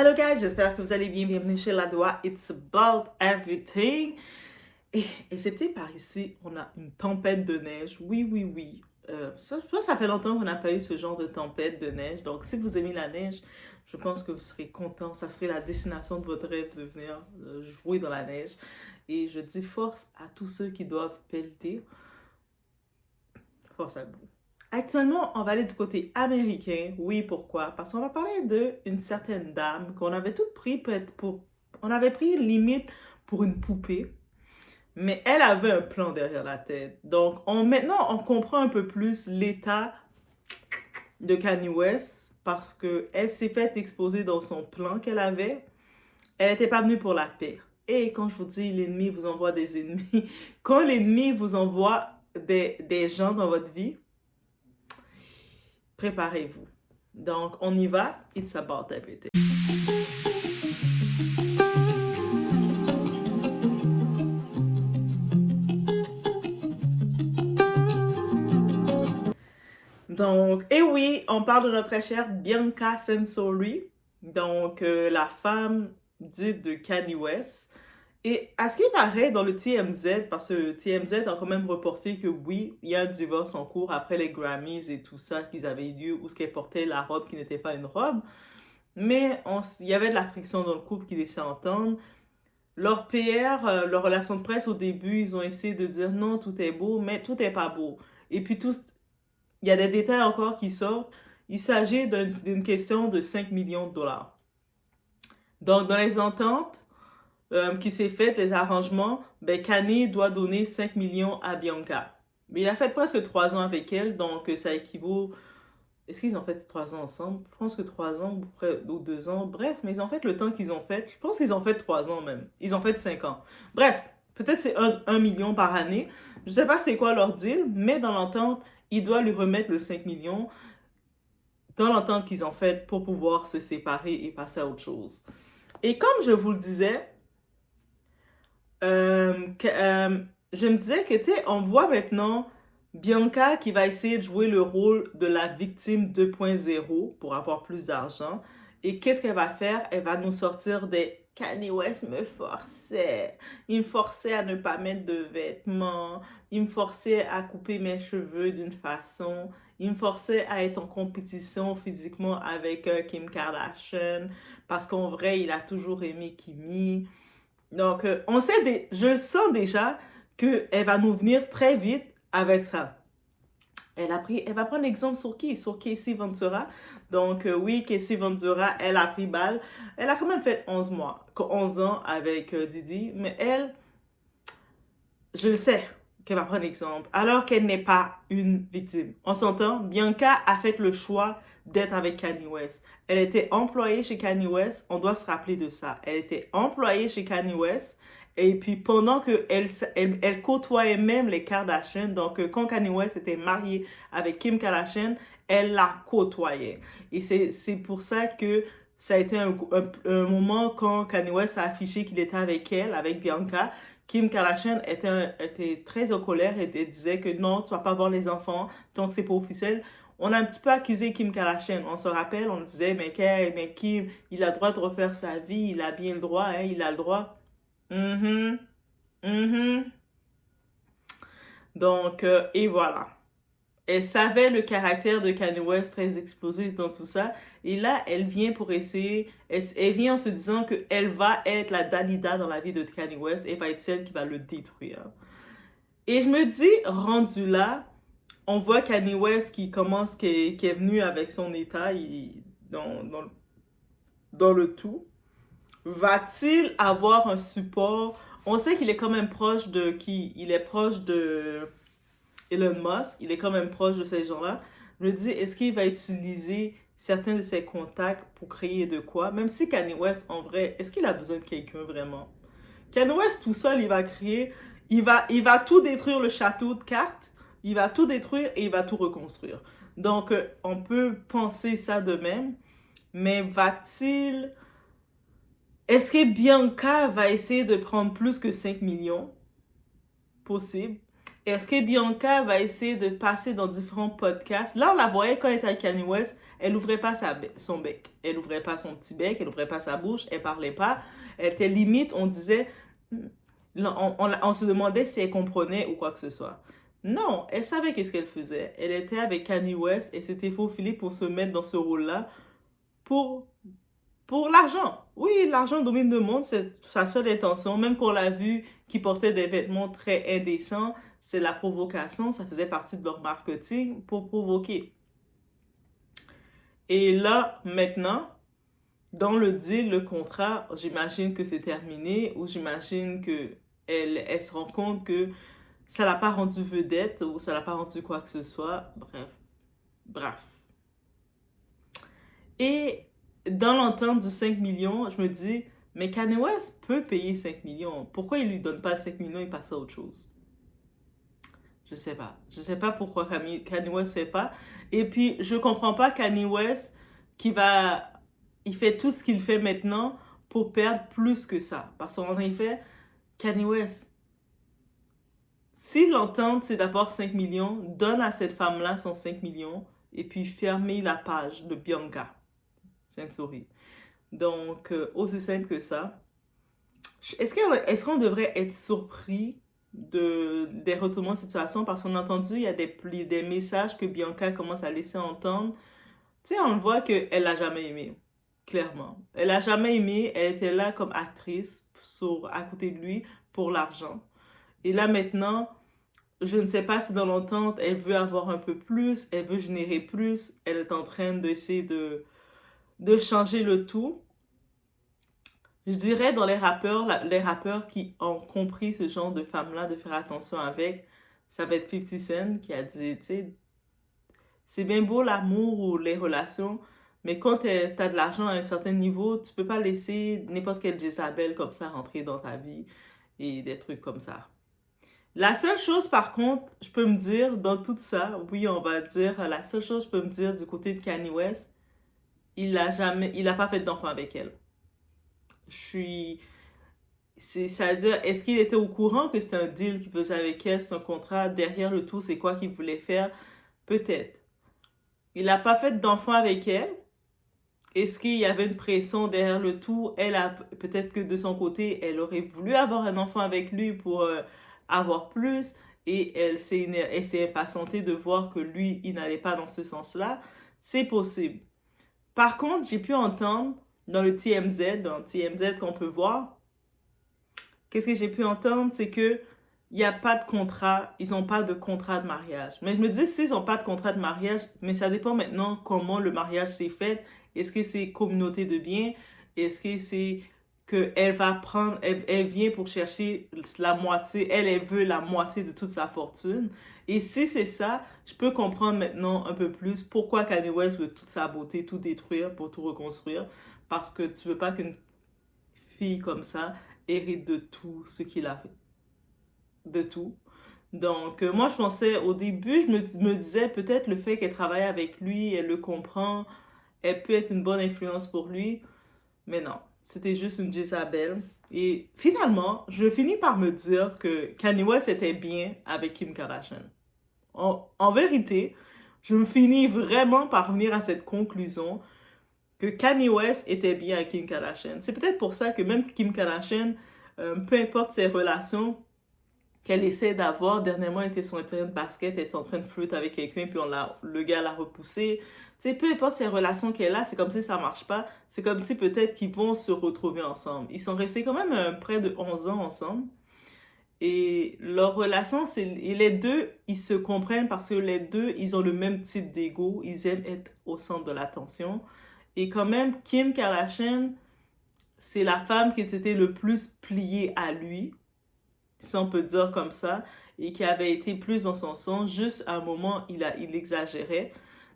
Hello guys, j'espère que vous allez bien. Bienvenue chez La Doua. It's about everything. Et c'est peut-être par ici, on a une tempête de neige. Oui, oui, oui. Ça fait longtemps qu'on n'a pas eu ce genre de tempête de neige. Donc, si vous aimez la neige, je pense que vous serez content. Ça serait la destination de votre rêve de venir jouer dans la neige. Et je dis force à tous ceux qui doivent pelleter. Force à vous. Actuellement, on va aller du côté américain. Oui, pourquoi? Parce qu'on va parler d'une certaine dame qu'on avait toutes pris pour... On avait pris limite pour une poupée, mais elle avait un plan derrière la tête. Donc, maintenant, on comprend un peu plus l'état de Kanye West parce qu'elle s'est fait exposer dans son plan qu'elle avait. Elle n'était pas venue pour la paix. Et quand je vous dis l'ennemi vous envoie des ennemis, quand l'ennemi vous envoie des gens dans votre vie, préparez-vous. Donc, on y va. It's about everything. Donc, et oui, on parle de notre très chère Bianca Censori, donc la femme dite de Kanye West. Et à ce qui paraît dans le TMZ, parce que TMZ a quand même reporté que oui, il y a un divorce en cours après les Grammys et tout ça qu'ils avaient eu lieu, où ce qu'elle portait la robe qui n'était pas une robe. Mais il y avait de la friction dans le couple qui laissait entendre. Leur PR, leur relation de presse au début, ils ont essayé de dire non, tout est beau, mais tout n'est pas beau. Et puis il y a des détails encore qui sortent. Il s'agit d'une question de 5 millions de dollars. Donc, dans les ententes qui s'est faites, les arrangements, ben, Kanye doit donner 5 millions à Bianca. Mais il a fait presque 3 ans avec elle, donc ça équivaut. Est-ce qu'ils ont fait 3 ans ensemble? Je pense que 3 ans ou 2 ans. Bref, mais ils ont fait le temps qu'ils ont fait. Je pense qu'ils ont fait 3 ans même. Ils ont fait 5 ans. Bref, peut-être c'est 1 million par année. Je sais pas c'est quoi leur deal, mais dans l'entente, il doit lui remettre le 5 millions dans l'entente qu'ils ont faite pour pouvoir se séparer et passer à autre chose. Et comme je vous le disais, je me disais que, tu sais, on voit maintenant Bianca qui va essayer de jouer le rôle de la victime 2.0 pour avoir plus d'argent. Et qu'est-ce qu'elle va faire? Elle va nous sortir des Kanye West me forçait. Il me forçait à ne pas mettre de vêtements. Il me forçait à couper mes cheveux d'une façon. Il me forçait à être en compétition physiquement avec Kim Kardashian. Parce qu'en vrai, il a toujours aimé Kimi. Donc, je sens déjà qu'elle va nous venir très vite avec ça. Elle va prendre l'exemple sur qui? Sur Casey Ventura. Donc, oui, Casey Ventura, elle a pris balle. Elle a quand même fait 11 ans avec Didi, mais elle, je le sais qu'elle va prendre l'exemple, alors qu'elle n'est pas une victime. On s'entend? Bianca a fait le choix d'être avec Kanye West. Elle était employée chez Kanye West, on doit se rappeler de ça. Elle était employée chez Kanye West, et puis pendant elle côtoyait même les Kardashians, donc quand Kanye West était marié avec Kim Kardashian, elle la côtoyait. Et c'est pour ça que ça a été un moment quand Kanye West a affiché qu'il était avec elle, avec Bianca. Kim Kardashian était très en colère et disait que non, tu vas pas voir les enfants tant que c'est pas officiel. On a un petit peu accusé Kim Kardashian. On se rappelle, on disait, mais Kim, il a le droit de refaire sa vie, il a bien le droit, hein, il a le droit. Mhm, mhm. Donc, et voilà. Elle savait le caractère de Kanye West très explosif dans tout ça. Et là, elle vient pour essayer, elle vient en se disant qu'elle va être la Dalida dans la vie de Kanye West et va être celle qui va le détruire. Et je me dis, rendu là, on voit Kanye West qui est venu avec son état dans le tout. Va-t-il avoir un support? On sait qu'il est quand même proche de qui? Il est proche de Elon Musk, il est quand même proche de ces gens-là. Je me dis, est-ce qu'il va utiliser certains de ses contacts pour créer de quoi? Même si Kanye West, en vrai, est-ce qu'il a besoin de quelqu'un vraiment? Kanye West, tout seul, il va créer, il va tout détruire le château de cartes, il va tout détruire et il va tout reconstruire. Donc, on peut penser ça de même, mais va-t-il... Est-ce que Bianca va essayer de prendre plus que 5 millions? Possible. Est-ce que Bianca va essayer de passer dans différents podcasts? Là, on la voyait quand elle était avec Kanye West, elle ouvrait pas son bec. Elle ouvrait pas son petit bec, elle ouvrait pas sa bouche, elle parlait pas. Elle était limite, on disait, on se demandait si elle comprenait ou quoi que ce soit. Non, elle savait qu'est-ce qu'elle faisait. Elle était avec Kanye West et s'était faufilée pour se mettre dans ce rôle-là pour pour l'argent. Oui, l'argent domine le monde, c'est sa seule intention. Même qu'on l'a vu qui portait des vêtements très indécents, c'est la provocation, ça faisait partie de leur marketing pour provoquer. Et là, maintenant, dans le deal, le contrat, j'imagine que c'est terminé ou j'imagine que elle se rend compte que ça l'a pas rendu vedette ou ça l'a pas rendu quoi que ce soit. Bref, bref. Et dans l'entente du 5 millions, je me dis, mais Kanye West peut payer 5 millions. Pourquoi il lui donne pas 5 millions et passe à autre chose? Je sais pas. Je sais pas pourquoi Kanye West fait pas. Et puis, je comprends pas Kanye West qui va... Il fait tout ce qu'il fait maintenant pour perdre plus que ça. Parce qu'en effet, Kanye West, si l'entente c'est d'avoir 5 millions, donne à cette femme-là son 5 millions et puis fermez la page de Bianca. C'est une souris. Donc, aussi simple que ça. Est-ce qu'on devrait être surpris des retournements de situation parce qu'on a entendu, il y a des messages que Bianca commence à laisser entendre. Tu sais, on le voit qu'elle l'a jamais aimé, clairement. Elle l'a jamais aimé, elle était là comme actrice à côté de lui pour l'argent. Et là maintenant, je ne sais pas si dans l'entente, elle veut avoir un peu plus, elle veut générer plus, elle est en train d'essayer de changer le tout. Je dirais dans les rappeurs qui ont compris ce genre de femme-là, de faire attention avec, ça va être 50 Cent qui a dit, tu sais, c'est bien beau l'amour ou les relations, mais quand t'as de l'argent à un certain niveau, tu peux pas laisser n'importe quelle Jezabel comme ça rentrer dans ta vie et des trucs comme ça. La seule chose, par contre, je peux me dire dans tout ça, oui, on va dire, la seule chose que je peux me dire du côté de Kanye West, il a pas fait d'enfant avec elle. Je suis, c'est-à-dire, est-ce qu'il était au courant que c'était un deal qu'il faisait avec elle, c'est un contrat, derrière le tout, c'est quoi qu'il voulait faire? Peut-être. Il n'a pas fait d'enfant avec elle. Est-ce qu'il y avait une pression derrière le tout? Peut-être que de son côté, elle aurait voulu avoir un enfant avec lui pour avoir plus. Et elle s'est impatientée de voir que lui, il n'allait pas dans ce sens-là. C'est possible. Par contre, j'ai pu entendre dans le TMZ qu'on peut voir, qu'est-ce que j'ai pu entendre, c'est que il n'y a pas de contrat, ils n'ont pas de contrat de mariage. Mais je me dis, s'ils n'ont pas de contrat de mariage, mais ça dépend maintenant comment le mariage s'est fait. Est-ce que c'est communauté de biens? Est-ce que c'est qu'elle va prendre, elle vient pour chercher la moitié, elle veut la moitié de toute sa fortune. Et si c'est ça, je peux comprendre maintenant un peu plus pourquoi Kanye West veut toute sa beauté, tout détruire pour tout reconstruire. Parce que tu veux pas qu'une fille comme ça hérite de tout ce qu'il a fait. De tout. Donc, moi, je pensais, au début, me disais peut-être le fait qu'elle travaille avec lui, elle le comprend, elle peut être une bonne influence pour lui. Mais non, c'était juste une Jezabel. Et finalement, je finis par me dire que Kanye West était bien avec Kim Kardashian. En vérité, je me finis vraiment par venir à cette conclusion que Kanye West était bien avec Kim Kardashian. C'est peut-être pour ça que même Kim Kardashian, peu importe ses relations qu'elle essaie d'avoir, dernièrement elle était sur un terrain de basket, elle était en train de flirter avec quelqu'un, puis le gars l'a repoussé. Tu sais, peu importe ces relations qu'elle a, c'est comme si ça marche pas. C'est comme si peut-être qu'ils vont se retrouver ensemble. Ils sont restés quand même près de 11 ans ensemble. Et leur relation, et les deux, ils se comprennent parce que les deux, ils ont le même type d'ego. Ils aiment être au centre de l'attention. Et quand même, Kim Kardashian, c'est la femme qui s'était le plus pliée à lui, si on peut dire comme ça, et qui avait été plus dans son sens. Juste à un moment, il exagérait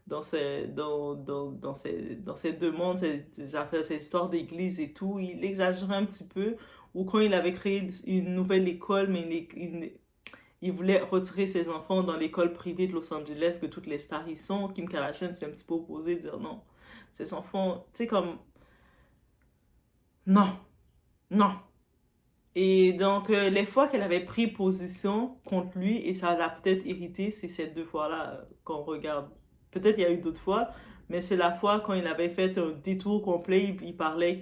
dans ses demandes, ses affaires, ses histoires d'église et tout. Il exagérait un petit peu. Ou quand il avait créé une nouvelle école, mais il voulait retirer ses enfants dans l'école privée de Los Angeles, que toutes les stars y sont. Kim Kardashian s'est un petit peu opposé, dire non. Ses enfants, tu sais, comme, non, non. Et donc, les fois qu'elle avait pris position contre lui, et ça l'a peut-être irrité, c'est ces deux fois-là qu'on regarde. Peut-être il y a eu d'autres fois, mais c'est la fois quand il avait fait un détour complet, il parlait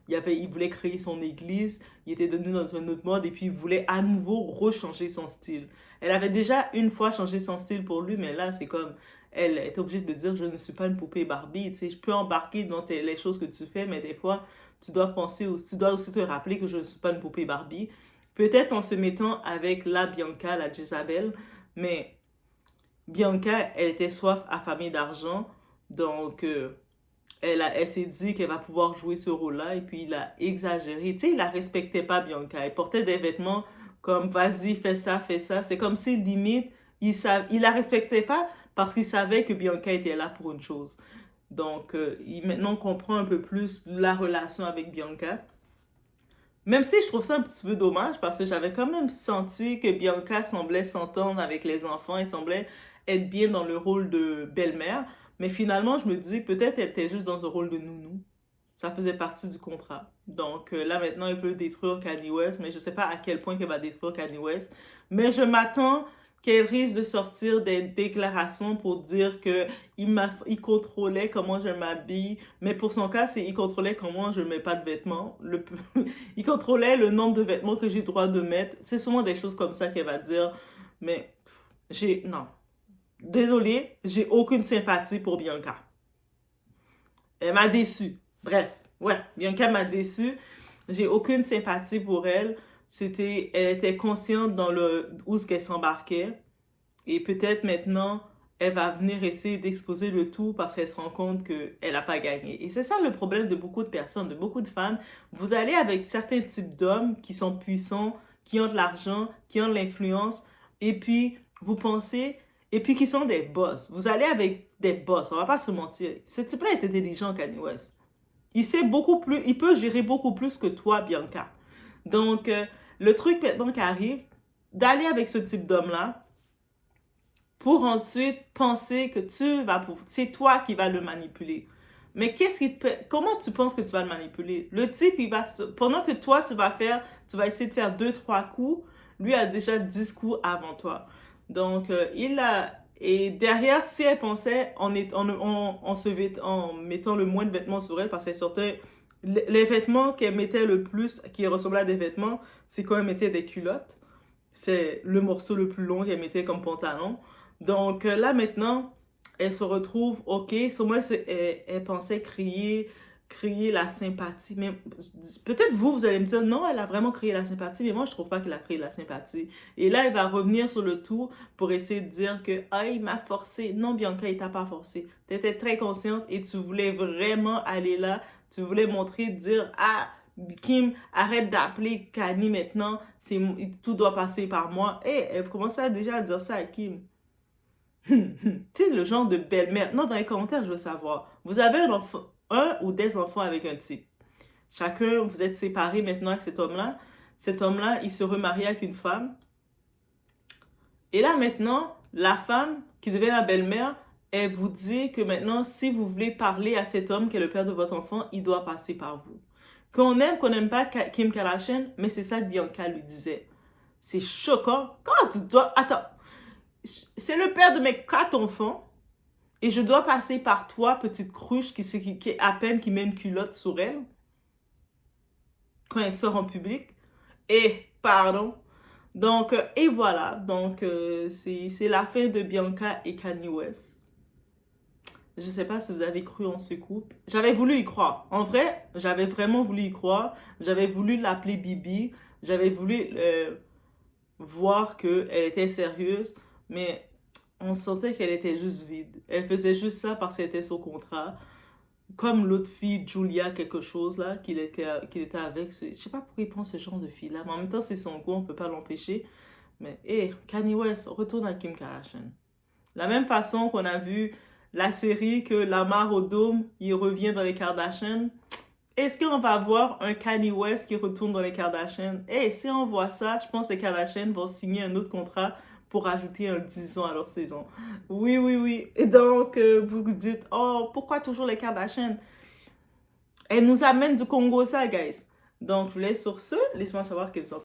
il voulait créer son église, il était devenu dans un autre mode, et puis il voulait à nouveau rechanger son style. Elle avait déjà une fois changé son style pour lui, mais là, c'est comme, elle est obligée de dire, je ne suis pas une poupée Barbie, tu sais, je peux embarquer dans les choses que tu fais, mais des fois, tu dois aussi te rappeler que je ne suis pas une poupée Barbie. Peut-être en se mettant avec la Bianca, la Jezabel, mais Bianca, elle était soif affamée d'argent, donc elle s'est dit qu'elle va pouvoir jouer ce rôle-là, et puis il a exagéré. Tu sais, il la respectait pas, Bianca. Elle portait des vêtements comme, vas-y, fais ça, fais ça. C'est comme si, limite, il la respectait pas parce qu'il savait que Bianca était là pour une chose. Donc, il maintenant comprend un peu plus la relation avec Bianca. Même si je trouve ça un petit peu dommage parce que j'avais quand même senti que Bianca semblait s'entendre avec les enfants et semblait être bien dans le rôle de belle-mère. Mais finalement, je me dis peut-être elle était juste dans un rôle de nounou. Ça faisait partie du contrat. Donc là maintenant, elle veut détruire Kanye West, mais je sais pas à quel point qu'elle va détruire Kanye West. Mais je m'attends qu'elle risque de sortir des déclarations pour dire que il contrôlait comment je m'habille. Mais pour son cas, c'est il contrôlait comment je mets pas de vêtements. Il contrôlait le nombre de vêtements que j'ai le droit de mettre. C'est souvent des choses comme ça qu'elle va dire. Mais non. Désolée, j'ai aucune sympathie pour Bianca. Elle m'a déçue. Bref, ouais, Bianca m'a déçue. J'ai aucune sympathie pour elle. Elle était consciente dans où ce qu'elle s'embarquait. Et peut-être maintenant, elle va venir essayer d'exposer le tout parce qu'elle se rend compte qu'elle n'a pas gagné. Et c'est ça le problème de beaucoup de personnes, de beaucoup de femmes. Vous allez avec certains types d'hommes qui sont puissants, qui ont de l'argent, qui ont de l'influence, et puis vous pensez, et puis qui sont des boss. Vous allez avec des boss, on va pas se mentir. Ce type-là est intelligent, Kanye West. Il sait beaucoup plus, il peut gérer beaucoup plus que toi, Bianca. Donc, le truc maintenant qui arrive, d'aller avec ce type d'homme-là, pour ensuite penser que c'est toi qui vas le manipuler. Mais comment tu penses que tu vas le manipuler? Le type, pendant que toi, tu vas essayer de faire 2, 3 coups, lui a déjà 10 coups avant toi. Donc, et derrière, si elle pensait en mettant le moins de vêtements sur elle, parce qu'elle sortait, les vêtements qu'elle mettait le plus, qui ressemblaient à des vêtements, c'est quand elle mettait des culottes. C'est le morceau le plus long qu'elle mettait comme pantalon. Donc là maintenant, elle se retrouve, ok, sur moi, elle pensait créer la sympathie. Mais peut-être vous allez me dire, non, elle a vraiment créé la sympathie, mais moi, je trouve pas qu'elle a créé la sympathie. Et là, elle va revenir sur le tout pour essayer de dire que, ah, il m'a forcé. Non, Bianca, il t'a pas forcé. Tu étais très consciente et tu voulais vraiment aller là. Tu voulais montrer, dire, ah, Kim, arrête d'appeler Kanye maintenant, tout doit passer par moi. Et elle commençait déjà à dire ça à Kim. Tu sais, le genre de belle-mère. Non, dans les commentaires, je veux savoir. Vous avez un ou des enfants avec un type. Chacun, vous êtes séparés maintenant avec cet homme-là. Cet homme-là, il se remarie avec une femme. Et là, maintenant, la femme qui devient la belle-mère, elle vous dit que maintenant, si vous voulez parler à cet homme qui est le père de votre enfant, il doit passer par vous. Qu'on n'aime pas Kim Kardashian, mais c'est ça que Bianca lui disait. C'est choquant. Comment tu dois... Attends. C'est le père de mes 4 enfants et je dois passer par toi, petite cruche qui est à peine qui met une culotte sur elle quand elle sort en public. Et, pardon. Donc, et voilà. Donc, c'est la fin de Bianca et Kanye West. Je sais pas si vous avez cru en ce couple. J'avais voulu y croire. En vrai, j'avais vraiment voulu y croire. J'avais voulu l'appeler Bibi. J'avais voulu voir qu'elle était sérieuse. Mais on sentait qu'elle était juste vide. Elle faisait juste ça parce qu'elle était sous contrat. Comme l'autre fille, Julia, quelque chose là, qu'il était avec. Je sais pas pourquoi il prend ce genre de fille-là. Mais en même temps, c'est son goût, on peut pas l'empêcher. Mais, hé, Kanye West, retourne à Kim Kardashian. La même façon qu'on a vu la série que Lamar Odom, il revient dans les Kardashians. Est-ce qu'on va voir un Kanye West qui retourne dans les Kardashians? Et si on voit ça, je pense que les Kardashians vont signer un autre contrat pour ajouter un 10 ans à leur saison. Oui, oui, oui. Et donc, vous vous dites, oh, pourquoi toujours les Kardashians? Elles nous amènent du Congo, ça, guys. Donc, je vous laisse sur ce. Laissez-moi savoir ce que vous en